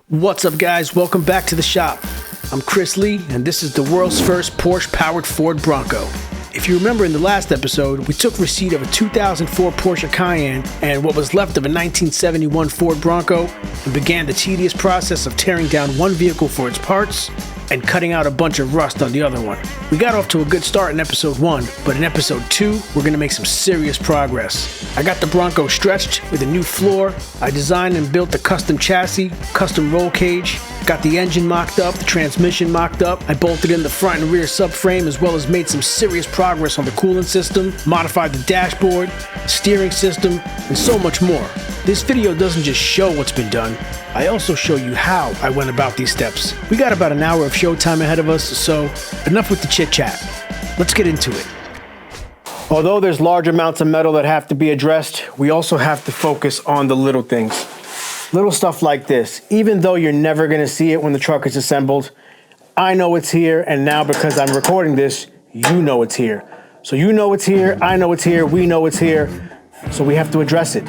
What's up, guys? Welcome back to the shop. I'm Chris Lee, and this is the world's first Porsche-powered Ford Bronco. If you remember in the last episode, we took receipt of a 2004 Porsche Cayenne and what was left of a 1971 Ford Bronco and began the tedious process of tearing down one vehicle for its parts and cutting out a bunch of rust on the other one. We got off to a good start in episode 1, but in episode 2, we're gonna make some serious progress. I got the Bronco stretched with a new floor. I designed and built the custom chassis, custom roll cage, got the engine mocked up, the transmission mocked up. I bolted in the front and rear subframe, as well as made some serious progress on the coolant system, modified the dashboard, steering system, and so much more. This video doesn't just show what's been done, I also show you how I went about these steps. We got about an hour of showtime ahead of us, so enough with the chit chat. Let's get into it. Although there's large amounts of metal that have to be addressed, we also have to focus on the little things. Little stuff like this. Even though you're never gonna see it when the truck is assembled, I know it's here, and now because I'm recording this, you know it's here. So you know it's here, I know it's here, we know it's here, so we have to address it.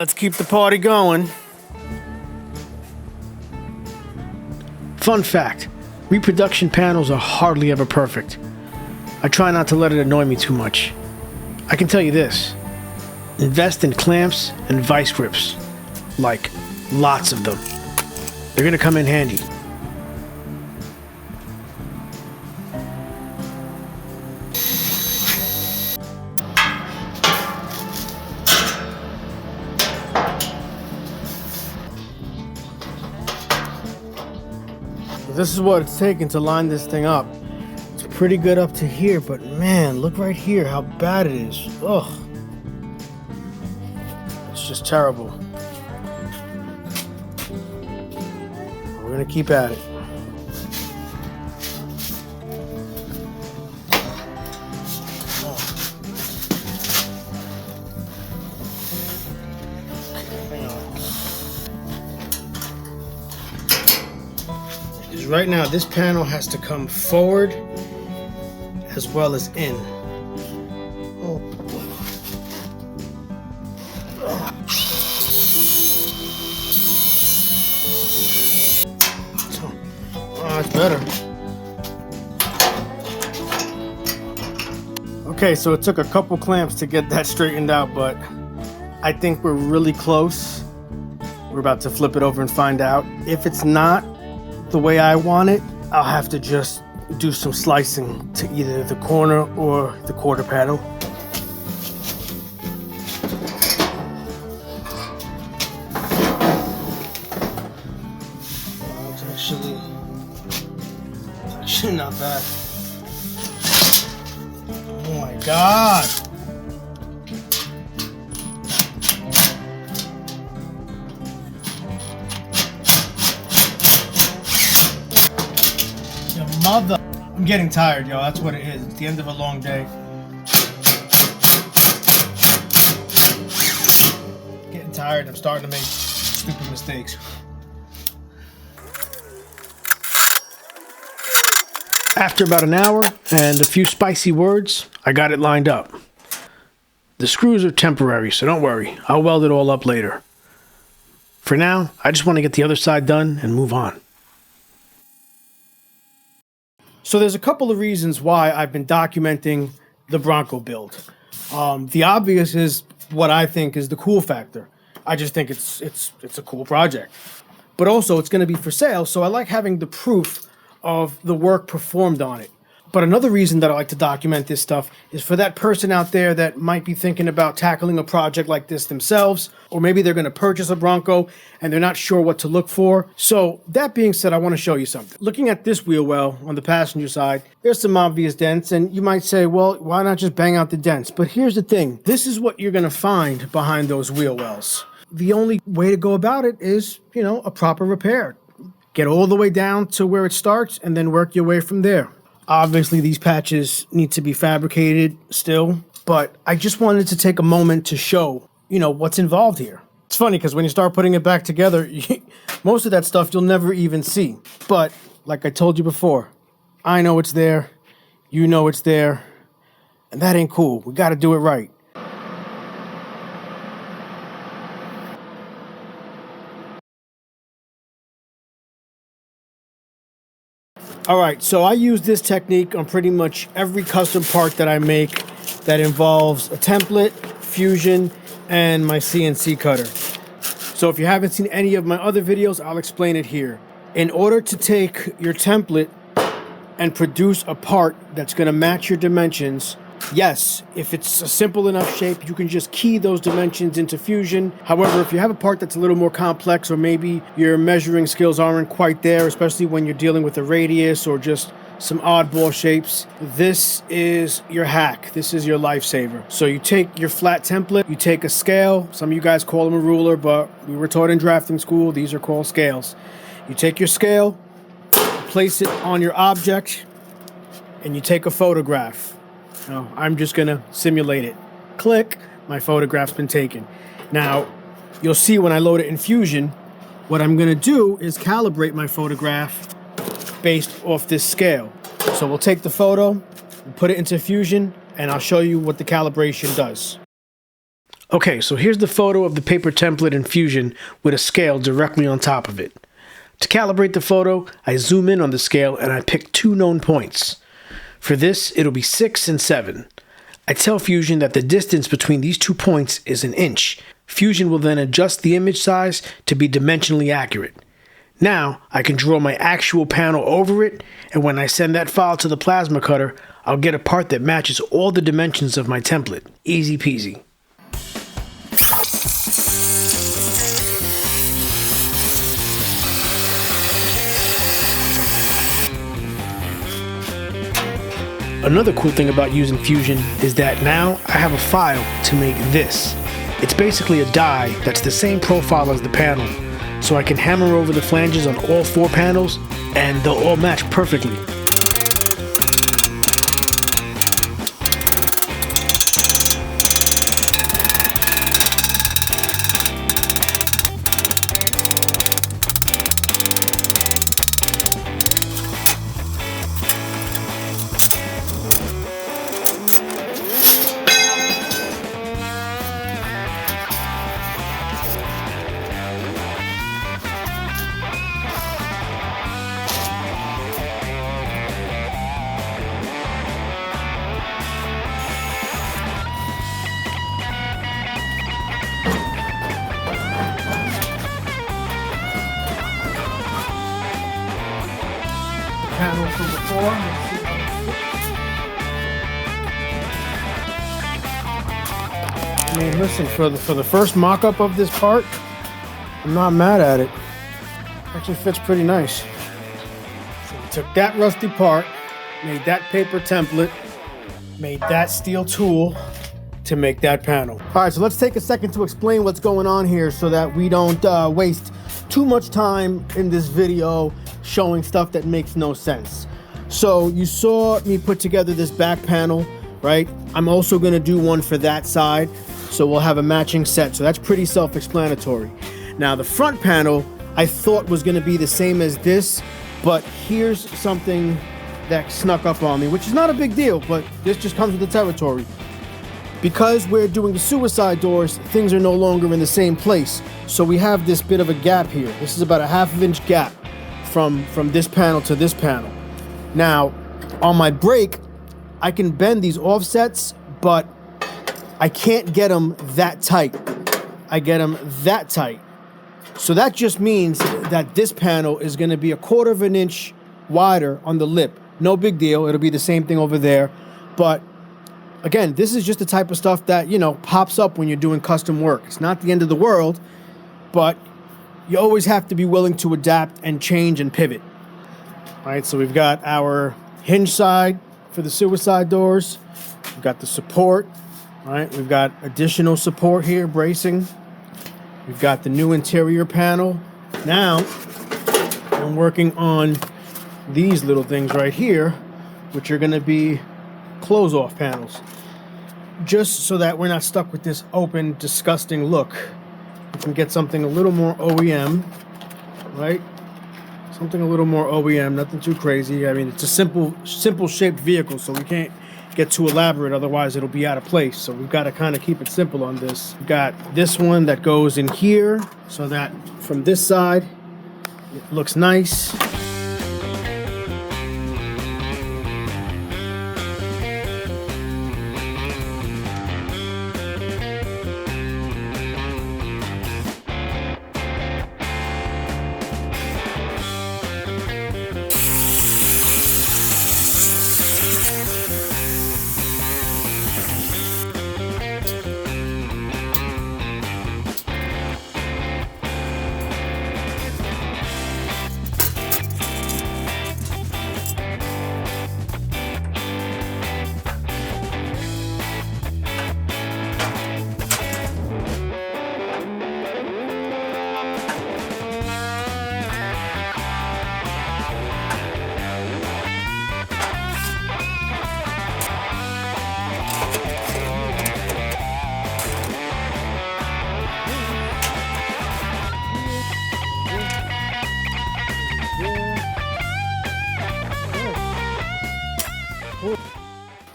Let's keep the party going. Fun fact, reproduction panels are hardly ever perfect. I try not to let it annoy me too much. I can tell you this, invest in clamps and vice grips, like lots of them. They're gonna come in handy. This is what it's taken to line this thing up. It's pretty good up to here, but man, look right here how bad it is. Ugh. It's just terrible. We're gonna keep at it. Right now, this panel has to come forward as well as in. Oh, it's better. Okay, so it took a couple clamps to get that straightened out, but I think we're really close. We're about to flip it over and find out. If it's not the way I want it, I'll have to just do some slicing to either the corner or the quarter panel. Not bad. Oh my God. Your mother. I'm getting tired, yo. That's what it is. It's the end of a long day. Getting tired. I'm starting to make stupid mistakes. After about an hour and a few spicy words, I got it lined up. The screws are temporary, so don't worry. I'll weld it all up later. For now, I just want to get the other side done and move on. So there's a couple of reasons why I've been documenting the Bronco build. The obvious is what I think is the cool factor. I just think it's a cool project. But also it's going to be for sale, so I like having the proof of the work performed on it. But another reason that I like to document this stuff is for that person out there that might be thinking about tackling a project like this themselves, or maybe they're going to purchase a Bronco and they're not sure what to look for. So that being said, I want to show you something. Looking at this wheel well on the passenger side, there's some obvious dents, and you might say, well, why not just bang out the dents? But here's the thing. This is what you're going to find behind those wheel wells. The only way to go about it is, a proper repair. Get all the way down to where it starts and then work your way from there. Obviously, these patches need to be fabricated still, but I just wanted to take a moment to show, what's involved here. It's funny because when you start putting it back together, most of that stuff you'll never even see. But like I told you before, I know it's there, you know it's there, and that ain't cool. We got to do it right. All right, so I use this technique on pretty much every custom part that I make that involves a template, fusion, and my CNC cutter. So if you haven't seen any of my other videos, I'll explain it here. In order to take your template and produce a part that's going to match your dimensions, yes, if it's a simple enough shape, you can just key those dimensions into Fusion. However, if you have a part that's a little more complex, or maybe your measuring skills aren't quite there, especially when you're dealing with a radius or just some oddball shapes, this is your hack. This is your lifesaver. So you take your flat template, you take a scale. Some of you guys call them a ruler, but we were taught in drafting school, these are called scales. You take your scale, place it on your object, and you take a photograph. No, I'm just going to simulate it. Click, my photograph's been taken. Now, you'll see when I load it in Fusion, what I'm going to do is calibrate my photograph based off this scale. So we'll take the photo, we'll put it into Fusion, and I'll show you what the calibration does. Okay, so here's the photo of the paper template in Fusion with a scale directly on top of it. To calibrate the photo, I zoom in on the scale and I pick two known points. For this, it'll be 6 and 7. I tell Fusion that the distance between these 2 points is an inch. Fusion will then adjust the image size to be dimensionally accurate. Now, I can draw my actual panel over it, and when I send that file to the plasma cutter, I'll get a part that matches all the dimensions of my template. Easy peasy. Another cool thing about using Fusion is that now I have a file to make this. It's basically a die that's the same profile as the panel, so I can hammer over the flanges on all 4 panels and they'll all match perfectly. Panel from before. Let's see how it fits. I mean, listen, for the first mock-up of this part, I'm not mad at it. Actually fits pretty nice. So took that rusty part, made that paper template, made that steel tool to make that panel. All right, so let's take a second to explain what's going on here so that we don't waste too much time in this video showing stuff that makes no sense. So you saw me put together this back panel, right? I'm also gonna do one for that side, so we'll have a matching set. So that's pretty self-explanatory. Now the front panel, I thought was gonna be the same as this, but here's something that snuck up on me, which is not a big deal, but this just comes with the territory. Because we're doing the suicide doors, things are no longer in the same place. So we have this bit of a gap here. This is about a 1/2 inch gap from this panel to this panel. Now, on my brake, I can bend these offsets, but I can't get them that tight. I get them that tight. So that just means that this panel is gonna be 1/4 of an inch wider on the lip. No big deal, it'll be the same thing over there. But again, this is just the type of stuff that, you know, pops up when you're doing custom work. It's not the end of the world, but you always have to be willing to adapt and change and pivot. All right, so we've got our hinge side for the suicide doors. We've got the support, all right? We've got additional support here, bracing. We've got the new interior panel. Now, I'm working on these little things right here, which are gonna be close-off panels. Just so that we're not stuck with this open, disgusting look. We can get something a little more OEM, right? Something a little more OEM, nothing too crazy. I mean, it's a simple shaped vehicle, so we can't get too elaborate, otherwise it'll be out of place. So we've got to kind of keep it simple on this. We've got this one that goes in here, so that from this side, it looks nice.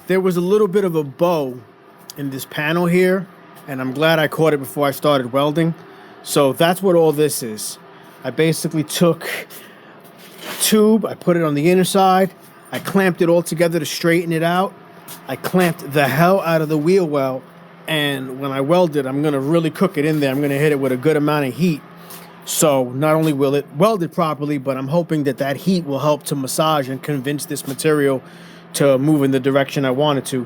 There was a little bit of a bow in this panel here, and I'm glad I caught it before I started welding. So that's what all this is. I basically took a tube, I put it on the inner side, I clamped it all together to straighten it out. I clamped the hell out of the wheel well, and when I weld it, I'm gonna really cook it in there. I'm gonna hit it with a good amount of heat. So not only will it weld it properly, but I'm hoping that that heat will help to massage and convince this material to move in the direction I want it to.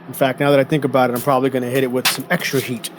In fact, now that I think about it, I'm probably going to hit it with some extra heat.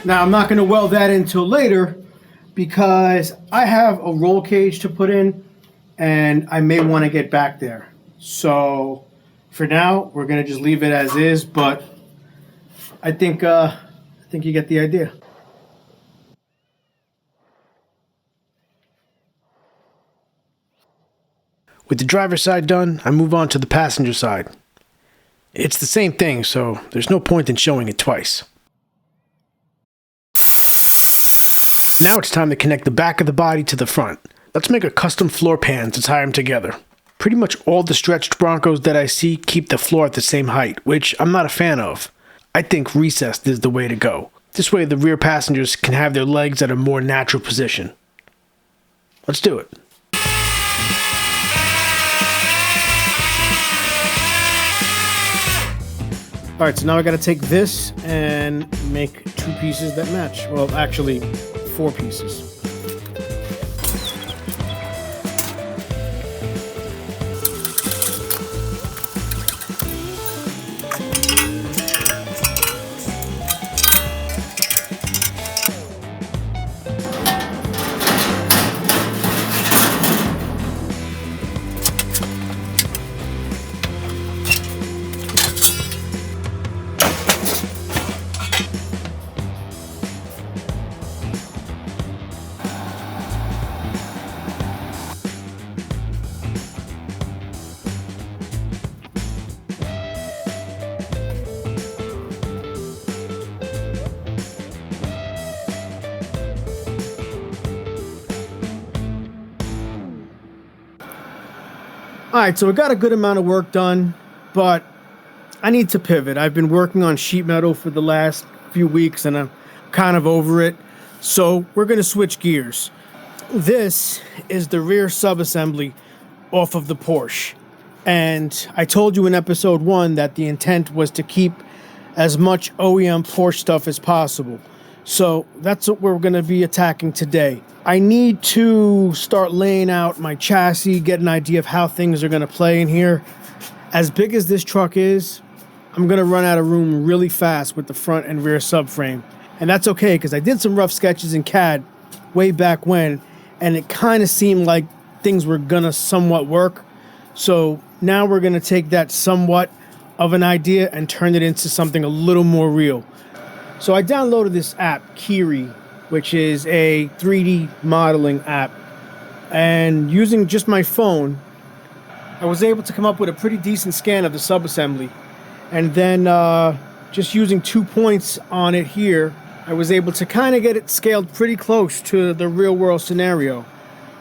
Now I'm not going to weld that until later because I have a roll cage to put in and I may want to get back there. So for now, we're gonna just leave it as is, but I think you get the idea. With the driver's side done, I move on to the passenger side. It's the same thing, so there's no point in showing it twice. Now it's time to connect the back of the body to the front. Let's make a custom floor pan to tie them together. Pretty much all the stretched Broncos that I see keep the floor at the same height, which I'm not a fan of. I think recessed is the way to go. This way the rear passengers can have their legs at a more natural position. Let's do it. Alright, so now I gotta take this and make 2 pieces that match. Well, actually, 4 pieces. Alright, so we got a good amount of work done, but I need to pivot. I've been working on sheet metal for the last few weeks and I'm kind of over it. So we're going to switch gears. This is the rear subassembly off of the Porsche. And I told you in episode 1 that the intent was to keep as much OEM Porsche stuff as possible. So that's what we're going to be attacking today. I need to start laying out my chassis, get an idea of how things are going to play in here. As big as this truck is, I'm going to run out of room really fast with the front and rear subframe. And that's okay, because I did some rough sketches in CAD way back when, and it kind of seemed like things were going to somewhat work. So now we're going to take that somewhat of an idea and turn it into something a little more real. So I downloaded this app, Kiri, which is a 3D modeling app. And using just my phone, I was able to come up with a pretty decent scan of the subassembly. And then just using 2 points on it here, I was able to kind of get it scaled pretty close to the real world scenario.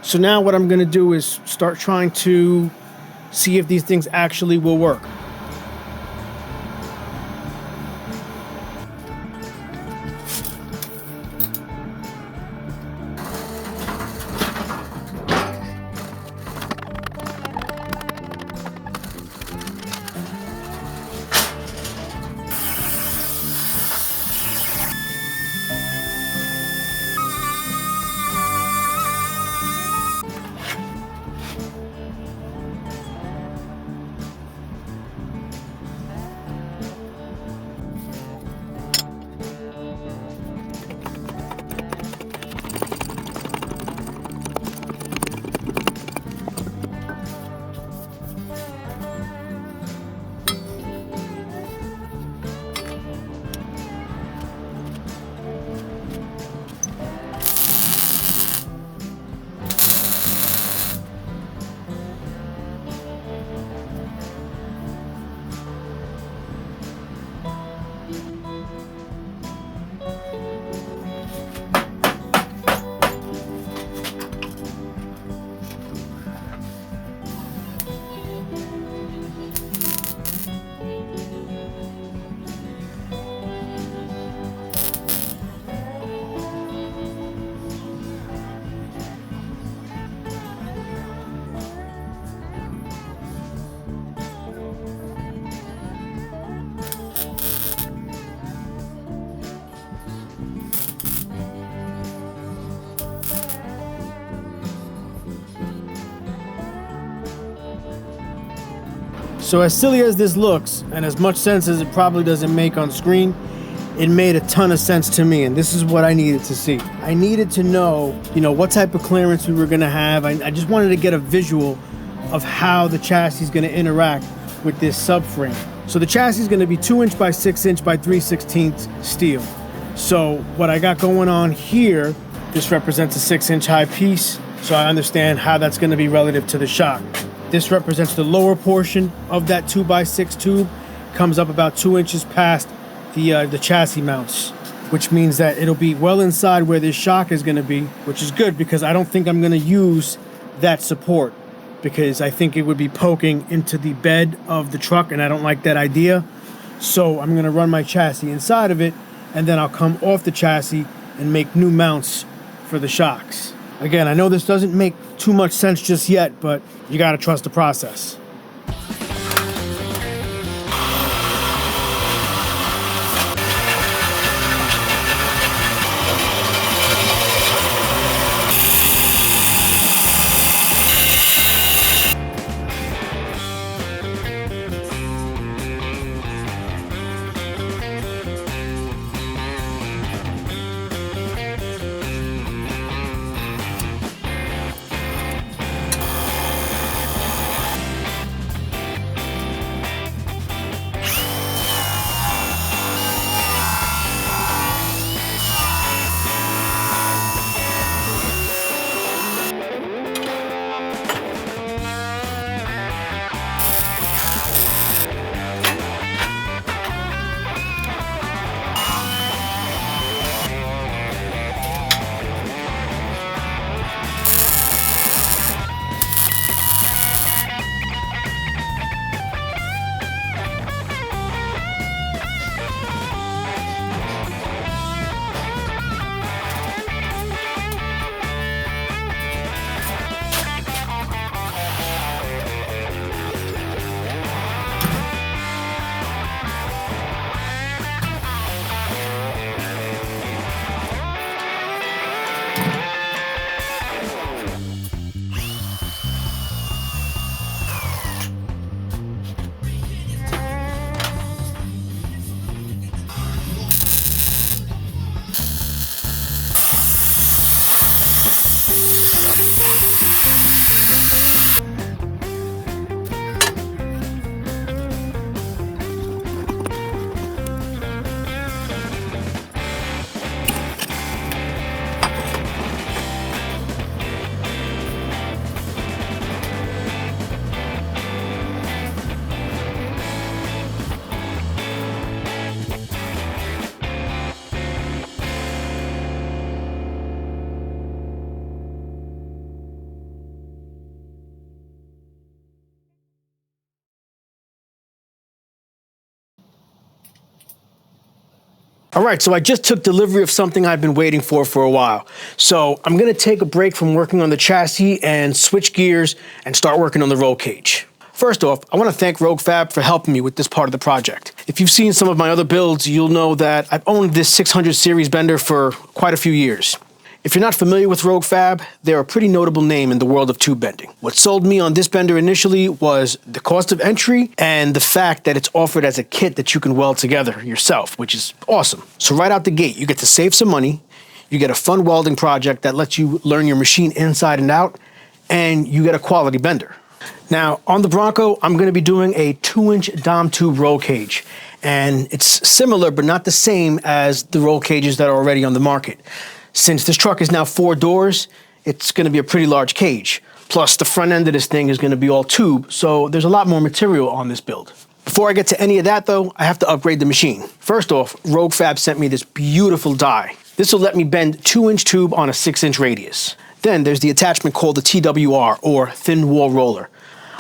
So now what I'm going to do is start trying to see if these things actually will work. So as silly as this looks, and as much sense as it probably doesn't make on screen, it made a ton of sense to me, and this is what I needed to see. I needed to know, what type of clearance we were gonna have. I just wanted to get a visual of how the chassis is going to interact with this subframe. So the chassis is going to be 2" by 6" by 3/16 steel. So what I got going on here, this represents a 6" high piece, so I understand how that's going to be relative to the shock. This represents the lower portion of that 2x6 tube, comes up about 2 inches past the chassis mounts, which means that it'll be well inside where this shock is going to be, which is good because I don't think I'm going to use that support, because I think it would be poking into the bed of the truck and I don't like that idea. So I'm going to run my chassis inside of it, and then I'll come off the chassis and make new mounts for the shocks. Again, I know this doesn't make too much sense just yet, but you got to trust the process. All right, so I just took delivery of something I've been waiting for a while. So I'm gonna take a break from working on the chassis and switch gears and start working on the roll cage. First off, I wanna thank Rogue Fab for helping me with this part of the project. If you've seen some of my other builds, you'll know that I've owned this 600 series bender for quite a few years. If you're not familiar with Rogue Fab, they're a pretty notable name in the world of tube bending. What sold me on this bender initially was the cost of entry and the fact that it's offered as a kit that you can weld together yourself, which is awesome. So right out the gate, you get to save some money, you get a fun welding project that lets you learn your machine inside and out, and you get a quality bender. Now, on the Bronco, I'm gonna be doing a 2" dom tube roll cage, and it's similar but not the same as the roll cages that are already on the market. Since this truck is now 4 doors, it's gonna be a pretty large cage. Plus, the front end of this thing is gonna be all tube, so there's a lot more material on this build. Before I get to any of that though, I have to upgrade the machine. First off, Rogue Fab sent me this beautiful die. This will let me bend 2" tube on a 6" radius. Then there's the attachment called the TWR, or thin wall roller.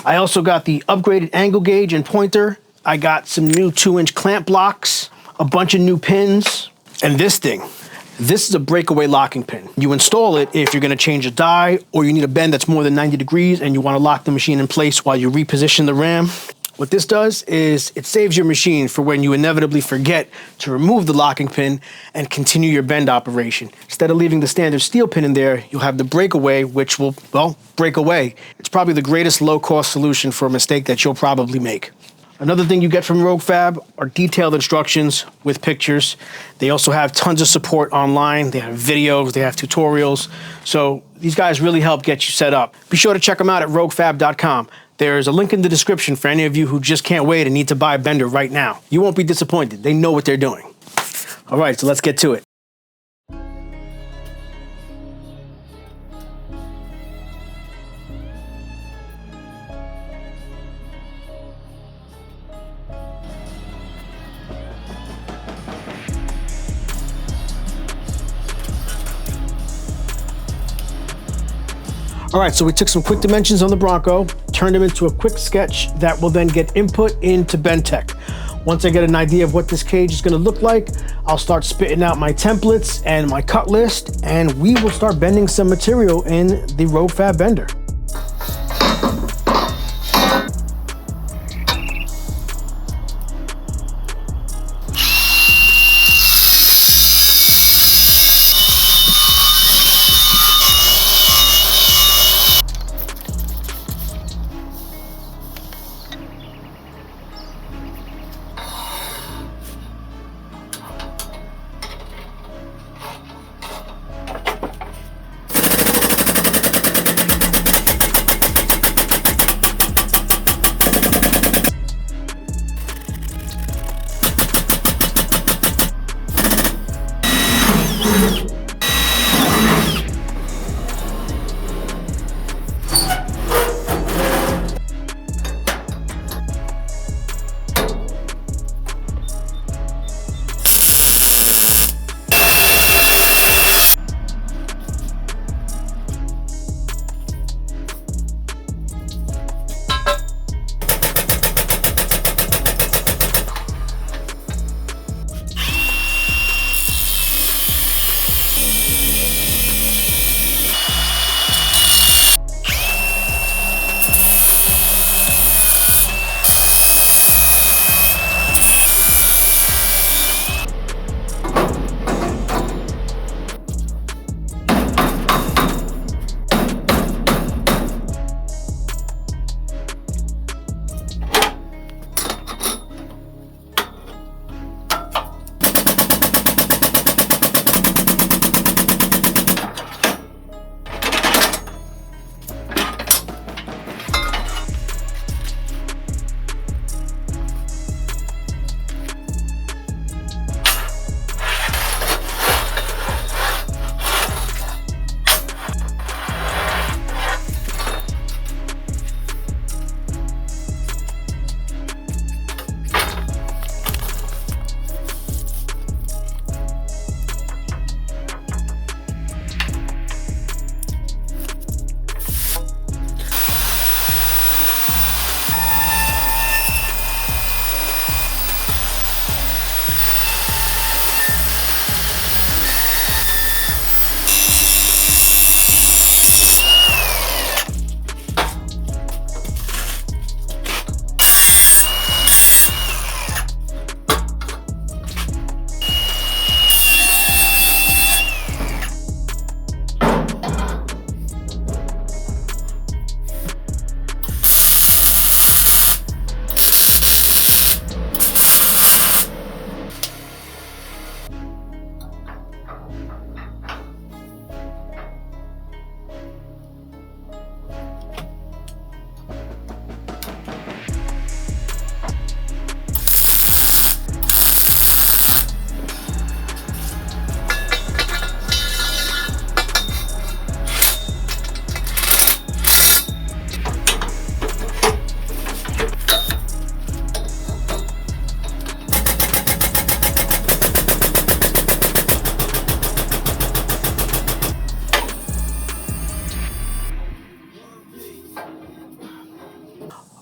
I also got the upgraded angle gauge and pointer. I got some new 2" clamp blocks, a bunch of new pins, and this thing. This is a breakaway locking pin. You install it if you're gonna change a die or you need a bend that's more than 90 degrees and you wanna lock the machine in place while you reposition the ram. What this does is it saves your machine for when you inevitably forget to remove the locking pin and continue your bend operation. Instead of leaving the standard steel pin in there, you'll have the breakaway, which will, well, break away. It's probably the greatest low-cost solution for a mistake that you'll probably make. Another thing you get from Rogue Fab are detailed instructions with pictures. They also have tons of support online. They have videos, they have tutorials. So these guys really help get you set up. Be sure to check them out at roguefab.com. There's a link in the description for any of you who just can't wait and need to buy a bender right now. You won't be disappointed. They know what they're doing. All right, so let's get to it. All right, so we took some quick dimensions on the Bronco, turned them into a quick sketch that will then get input into BendTech. Once I get an idea of what this cage is gonna look like, I'll start spitting out my templates and my cut list, and we will start bending some material in the Rogue Fab bender.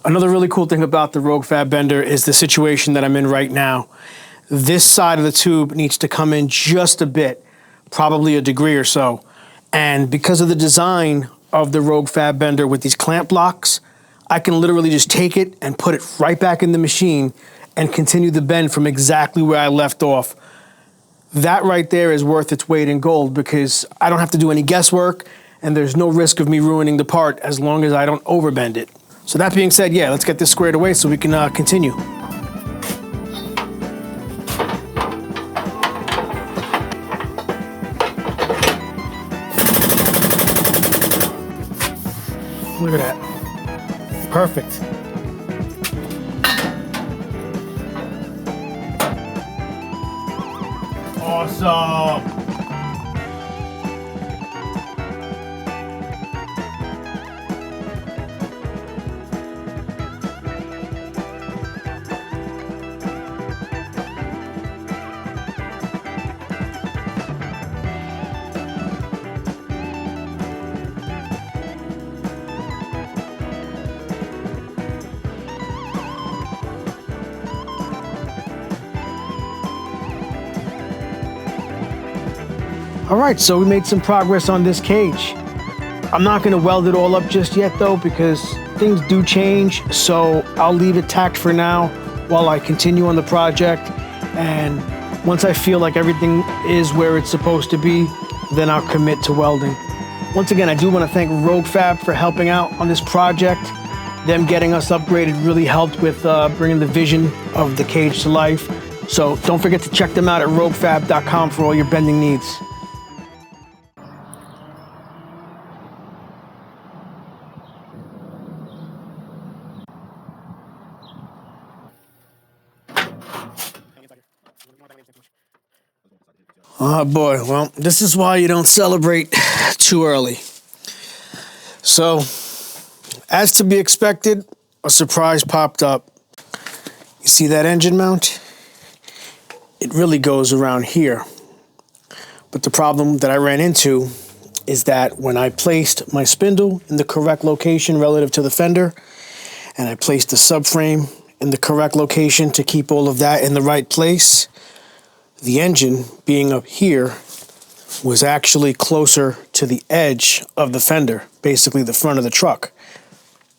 Another really cool thing about the Rogue Fab bender is the situation that I'm in right now. This side of the tube needs to come in just a bit, probably a degree or so. And because of the design of the Rogue Fab bender with these clamp blocks, I can literally just take it and put it right back in the machine and continue the bend from exactly where I left off. That right there is worth its weight in gold because I don't have to do any guesswork and there's no risk of me ruining the part as long as I don't overbend it. So that being said, yeah, let's get this squared away so we can continue. Look at that. Perfect. Awesome. All right, so we made some progress on this cage. I'm not gonna weld it all up just yet though, because things do change, so I'll leave it tacked for now while I continue on the project. And once I feel like everything is where it's supposed to be, then I'll commit to welding. Once again, I do wanna thank Rogue Fab for helping out on this project. Them getting us upgraded really helped with bringing the vision of the cage to life. So don't forget to check them out at roguefab.com for all your bending needs. Oh boy, well, this is why you don't celebrate too early. So, as to be expected, a surprise popped up. You see that engine mount? It really goes around here. But the problem that I ran into is that when I placed my spindle in the correct location relative to the fender, and I placed the subframe in the correct location to keep all of that in the right place, the engine, being up here, was actually closer to the edge of the fender, basically the front of the truck.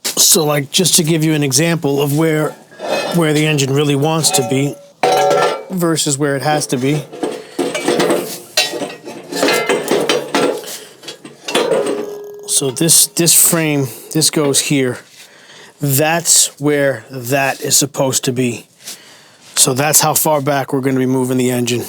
So like, just to give you an example of where the engine really wants to be versus where it has to be. So this frame, this goes here. That's where that is supposed to be. So that's how far back we're going to be moving the engine.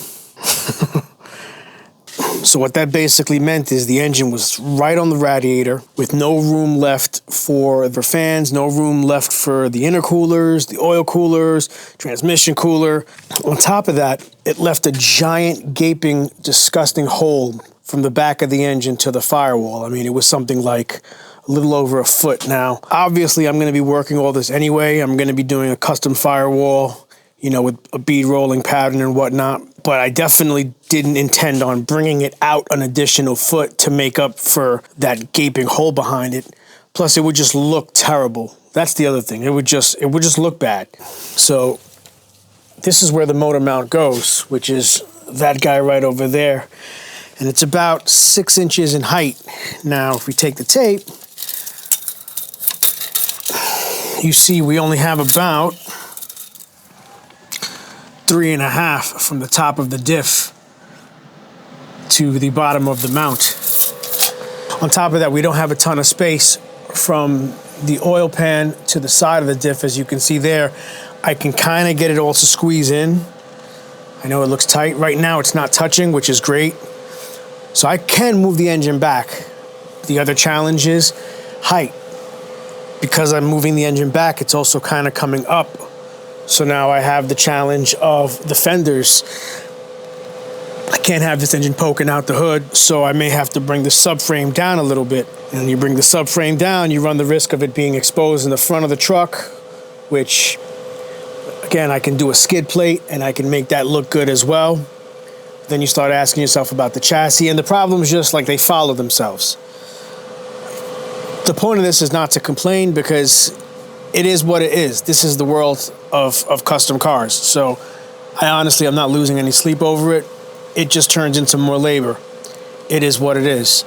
So what that basically meant is the engine was right on the radiator with no room left for the fans, no room left for the intercoolers, the oil coolers, transmission cooler. On top of that, it left a giant, gaping, disgusting hole from the back of the engine to the firewall. I mean, it was something like a little over a foot. Now, obviously, I'm going to be working all this anyway. I'm going to be doing a custom firewall, you know, with a bead rolling pattern and whatnot. But I definitely didn't intend on bringing it out an additional foot to make up for that gaping hole behind it. Plus, it would just look terrible. That's the other thing. It would just look bad. So this is where the motor mount goes, which is that guy right over there. And it's about 6 inches in height. Now, if we take the tape, you see we only have about 3.5 from the top of the diff to the bottom of the mount. On top of that, we don't have a ton of space from the oil pan to the side of the diff. As you can see there, I can kind of get it all to squeeze in. I know it looks tight. Right now it's not touching, which is great. So I can move the engine back. The other challenge is height. Because I'm moving the engine back, it's also kind of coming up. So now I have the challenge of the fenders. I can't have this engine poking out the hood, so I may have to bring the subframe down a little bit. And you bring the subframe down, you run the risk of it being exposed in the front of the truck, which, again, I can do a skid plate and I can make that look good as well. Then you start asking yourself about the chassis, and the problem is just like they follow themselves. The point of this is not to complain, because it is what it is. This is the world of custom cars. So I'm not losing any sleep over it. It just turns into more labor. It is what it is.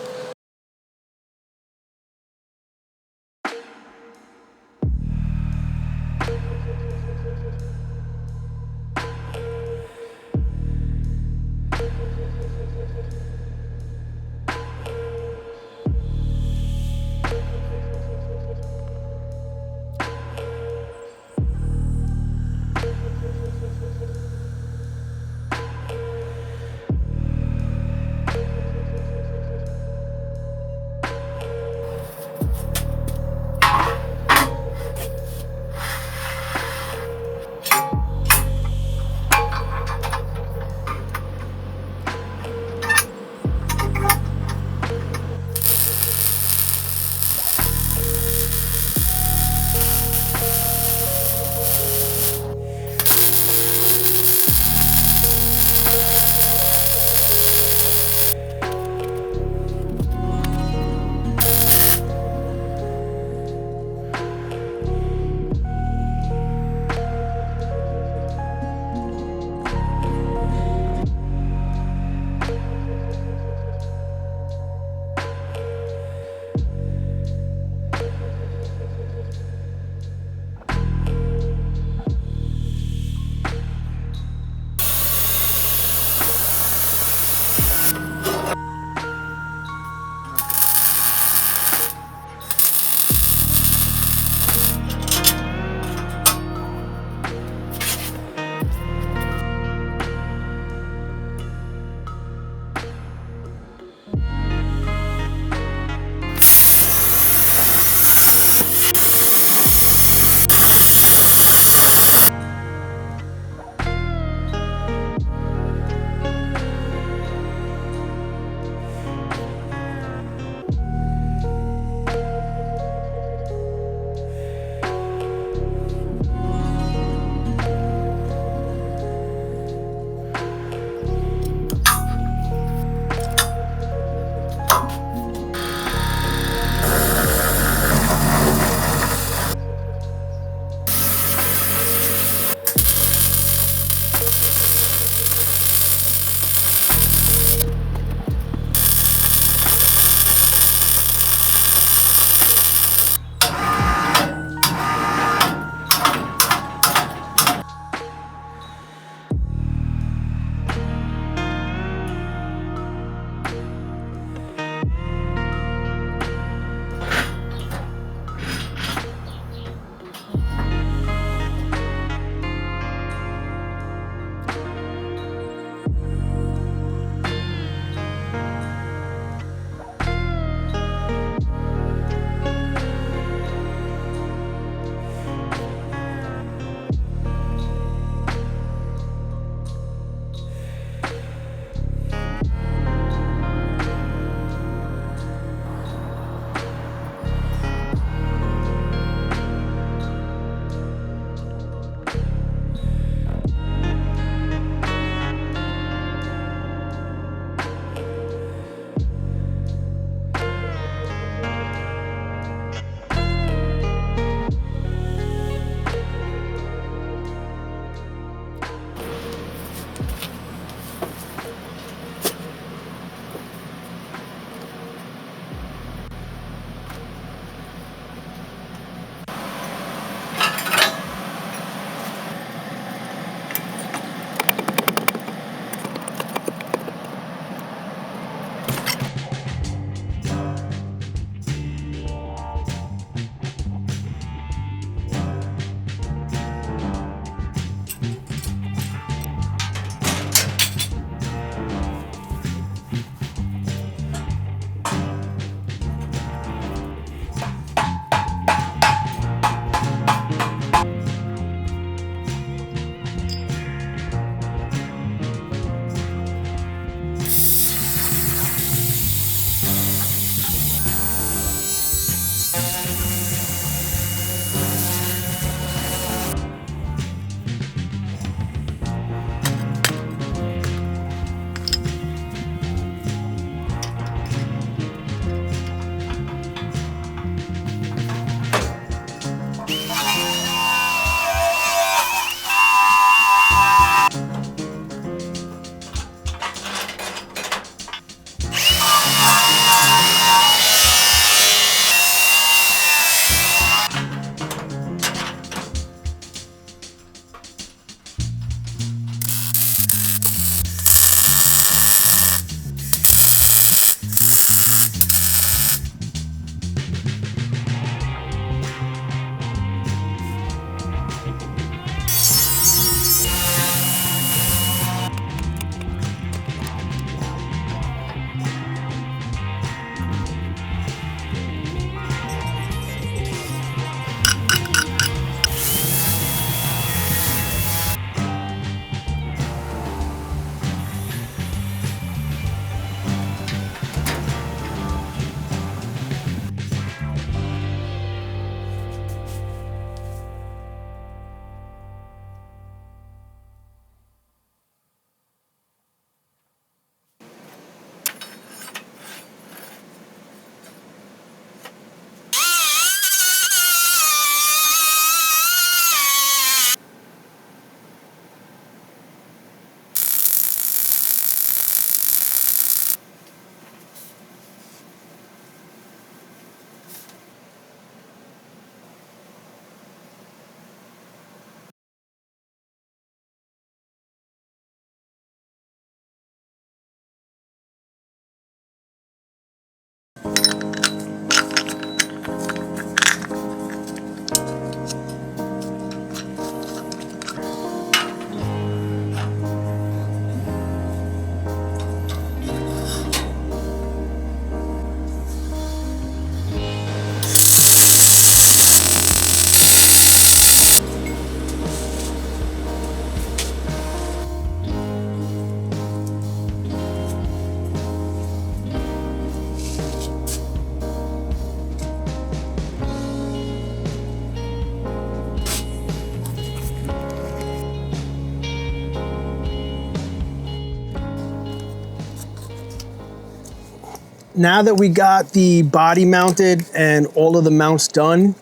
Now that we got the body mounted and all of the mounts done,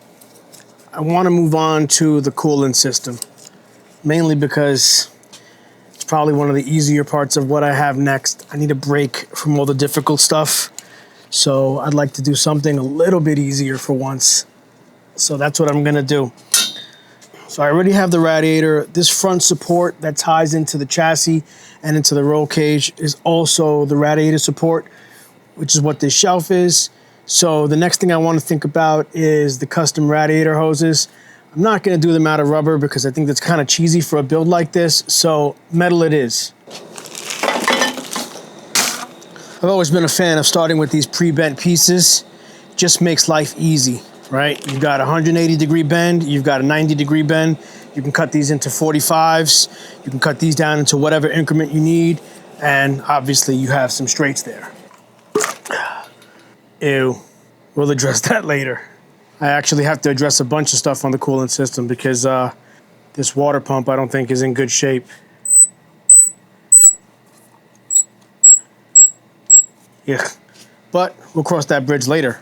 I want to move on to the coolant system, mainly because it's probably one of the easier parts of what I have next. I need a break from all the difficult stuff, so I'd like to do something a little bit easier for once. So that's what I'm gonna do. So I already have the radiator. This front support that ties into the chassis and into the roll cage is also the radiator support, which is what this shelf is. So the next thing I want to think about is the custom radiator hoses. I'm not going to do them out of rubber because I think that's kind of cheesy for a build like this, so metal it is. I've always been a fan of starting with these pre-bent pieces. Just makes life easy, right? You've got a 180-degree bend, you've got a 90-degree bend. You can cut these into 45s, you can cut these down into whatever increment you need, and obviously you have some straights there. Ew, we'll address that later. I actually have to address a bunch of stuff on the coolant system because this water pump I don't think is in good shape. Yeah, but we'll cross that bridge later.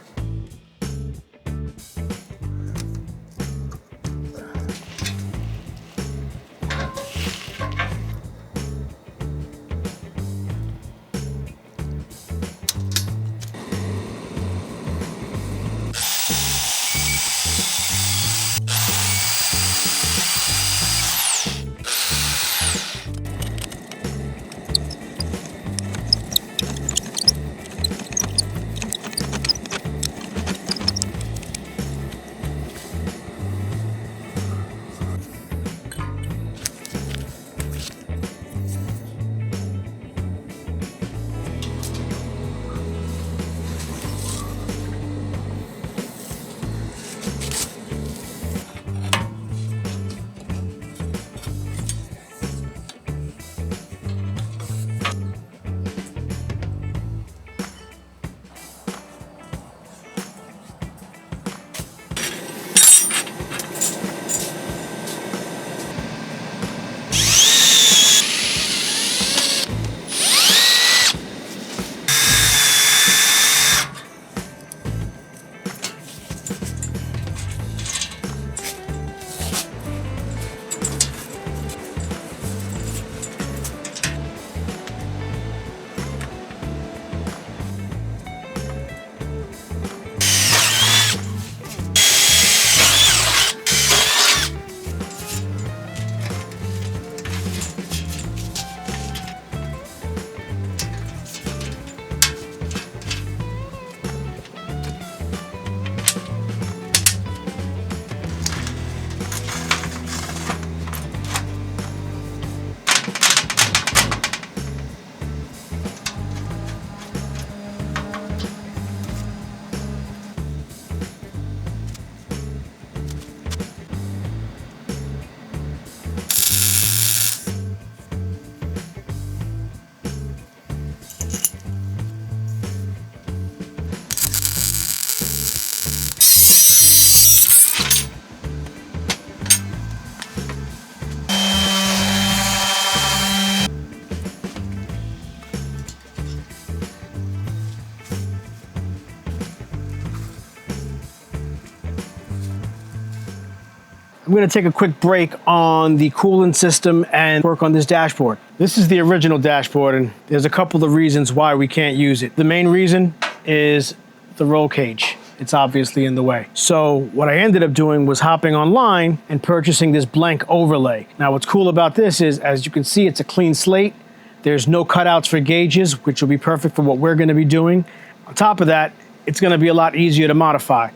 I'm gonna take a quick break on the coolant system and work on this dashboard. This is the original dashboard, and there's a couple of reasons why we can't use it. The main reason is the roll cage. It's obviously in the way. So what I ended up doing was hopping online and purchasing this blank overlay. Now what's cool about this is, as you can see, it's a clean slate. There's no cutouts for gauges, which will be perfect for what we're gonna be doing. On top of that, it's gonna be a lot easier to modify.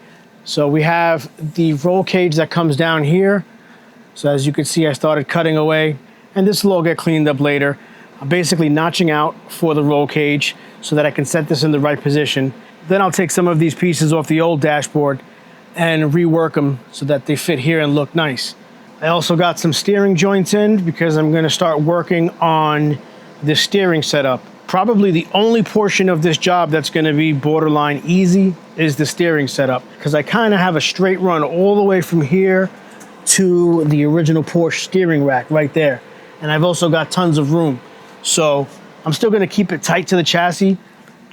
So we have the roll cage that comes down here. So as you can see, I started cutting away, and this will all get cleaned up later. I'm basically notching out for the roll cage so that I can set this in the right position. Then I'll take some of these pieces off the old dashboard and rework them so that they fit here and look nice. I also got some steering joints in because I'm gonna start working on the steering setup. Probably the only portion of this job that's gonna be borderline easy is the steering setup, because I kinda have a straight run all the way from here to the original Porsche steering rack right there. And I've also got tons of room. So I'm still gonna keep it tight to the chassis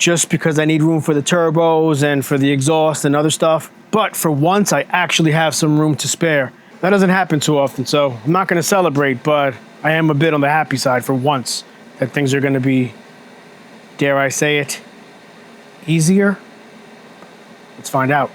just because I need room for the turbos and for the exhaust and other stuff. But for once, I actually have some room to spare. That doesn't happen too often, so I'm not gonna celebrate, but I am a bit on the happy side for once that things are gonna be, dare I say it, easier? Let's find out.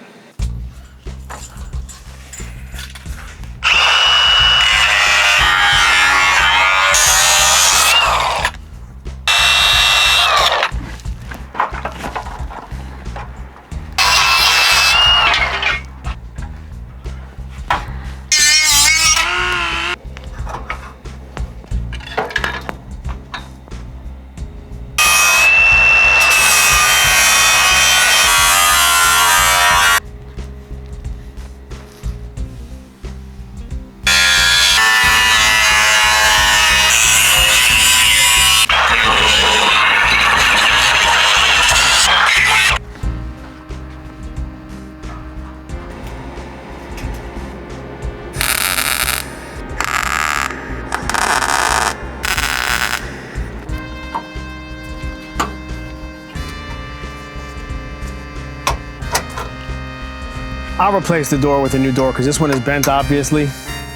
I'll replace the door with a new door because this one is bent, obviously.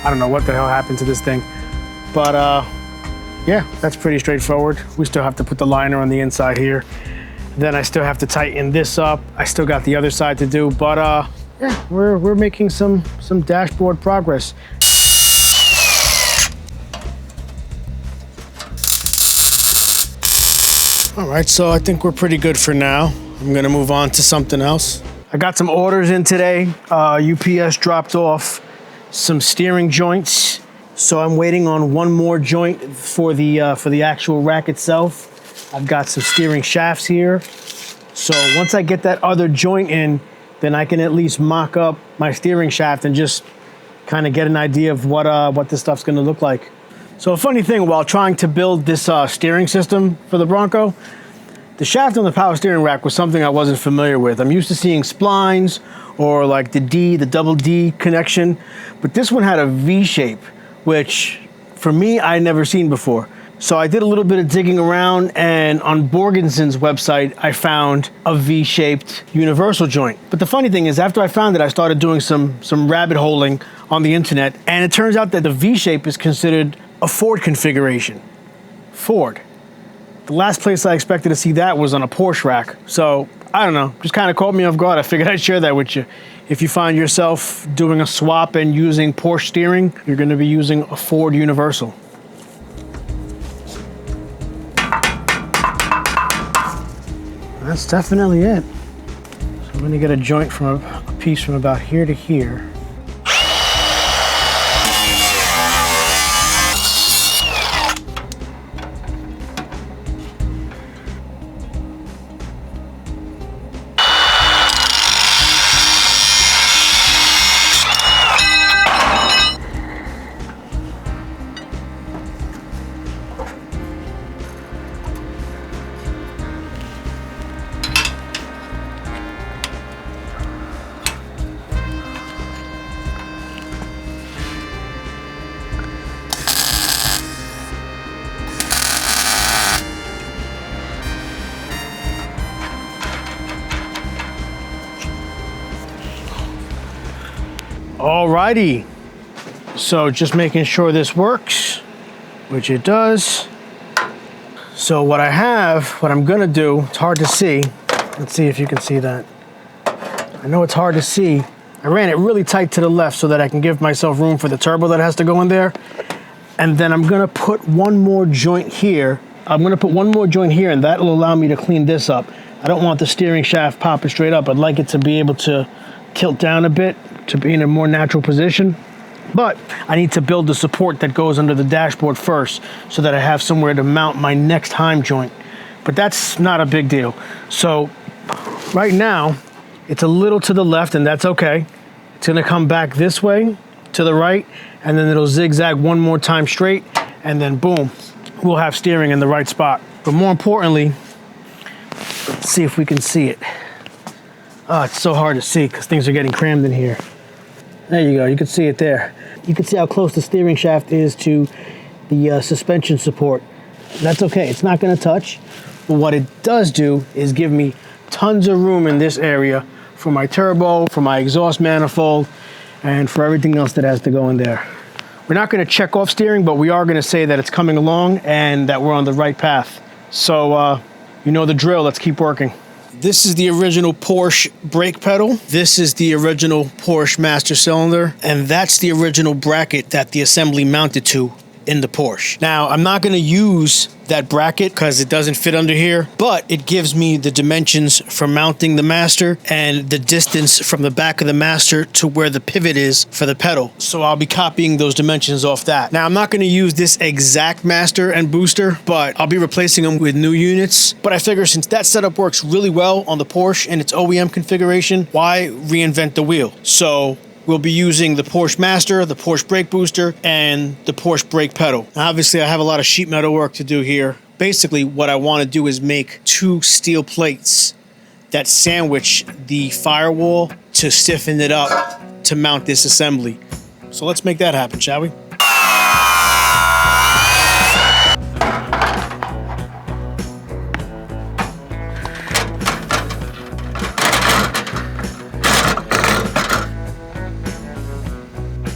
I don't know what the hell happened to this thing. But yeah, that's pretty straightforward. We still have to put the liner on the inside here. Then I still have to tighten this up. I still got the other side to do, but yeah, we're making some dashboard progress. All right, so I think we're pretty good for now. I'm gonna move on to something else. I got some orders in today. UPS dropped off some steering joints. So I'm waiting on one more joint for the actual rack itself. I've got some steering shafts here. So once I get that other joint in, then I can at least mock up my steering shaft and just kind of get an idea of what this stuff's gonna look like. So a funny thing, while trying to build this steering system for the Bronco, the shaft on the power steering rack was something I wasn't familiar with. I'm used to seeing splines or like the double D connection, but this one had a V shape, which for me, I'd never seen before. So I did a little bit of digging around, and on Borgensen's website, I found a V-shaped universal joint. But the funny thing is, after I found it, I started doing some rabbit holing on the internet, and it turns out that the V-shape is considered a Ford configuration. Ford. The last place I expected to see that was on a Porsche rack. So, I don't know, just kind of caught me off guard. I figured I'd share that with you. If you find yourself doing a swap and using Porsche steering, you're gonna be using a Ford Universal. That's definitely it. So I'm gonna get a joint from a piece from about here to here. Alrighty, so just making sure this works, which it does. So what I'm gonna do, it's hard to see. Let's see if you can see that. I know it's hard to see. I ran it really tight to the left so that I can give myself room for the turbo that has to go in there. And then I'm gonna put one more joint here. I'm gonna put one more joint here, and that will allow me to clean this up. I don't want the steering shaft popping straight up. I'd like it to be able to tilt down a bit, to be in a more natural position. But I need to build the support that goes under the dashboard first so that I have somewhere to mount my next Heim joint. But that's not a big deal. So right now, it's a little to the left, and that's okay. It's gonna come back this way, to the right, and then it'll zigzag one more time straight, and then boom, we'll have steering in the right spot. But more importantly, let's see if we can see it. Oh, it's so hard to see because things are getting crammed in here. There you go, you can see it there. You can see how close the steering shaft is to the suspension support. That's okay, it's not gonna touch. But what it does do is give me tons of room in this area for my turbo, for my exhaust manifold, and for everything else that has to go in there. We're not going to check off steering, but we are going to say that it's coming along and that we're on the right path. So, you know the drill. Let's keep working. This is the original Porsche brake pedal. This is the original Porsche master cylinder. And that's the original bracket that the assembly mounted to in the Porsche. Now, I'm not going to use that bracket because it doesn't fit under here, but it gives me the dimensions for mounting the master and the distance from the back of the master to where the pivot is for the pedal. So I'll be copying those dimensions off that. Now, I'm not going to use this exact master and booster, but I'll be replacing them with new units. But I figure since that setup works really well on the Porsche and its OEM configuration, why reinvent the wheel? So we'll be using the Porsche Master, the Porsche Brake Booster, and the Porsche Brake Pedal. Now, obviously, I have a lot of sheet metal work to do here. Basically, what I want to do is make 2 steel plates that sandwich the firewall to stiffen it up to mount this assembly. So let's make that happen, shall we?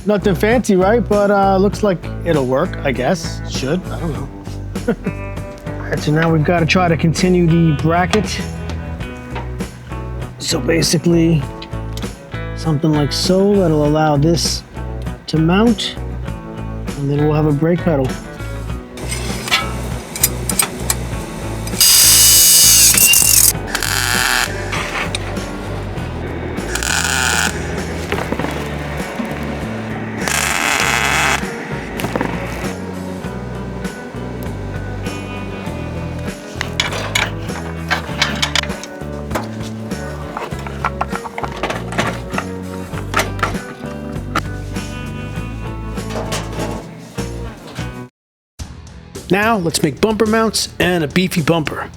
Nothing fancy, right? But looks like it'll work, I guess. Should, I don't know. All right, so now we've got to try to continue the bracket. So basically, something like so that'll allow this to mount, and then we'll have a brake pedal. Now, let's make bumper mounts and a beefy bumper.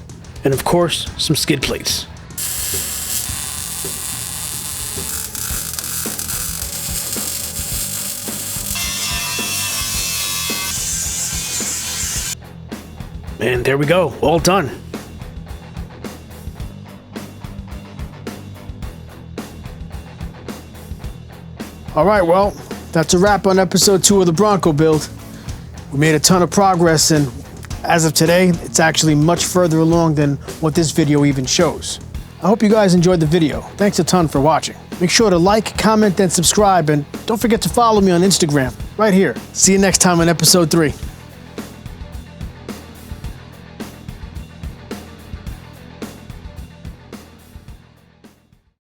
And of course, some skid plates. And there we go, all done. All right, well, that's a wrap on episode 2 of the Bronco build. We made a ton of progress, and as of today, it's actually much further along than what this video even shows. I hope you guys enjoyed the video. Thanks a ton for watching. Make sure to like, comment, and subscribe, and don't forget to follow me on Instagram, right here. See you next time on episode 3.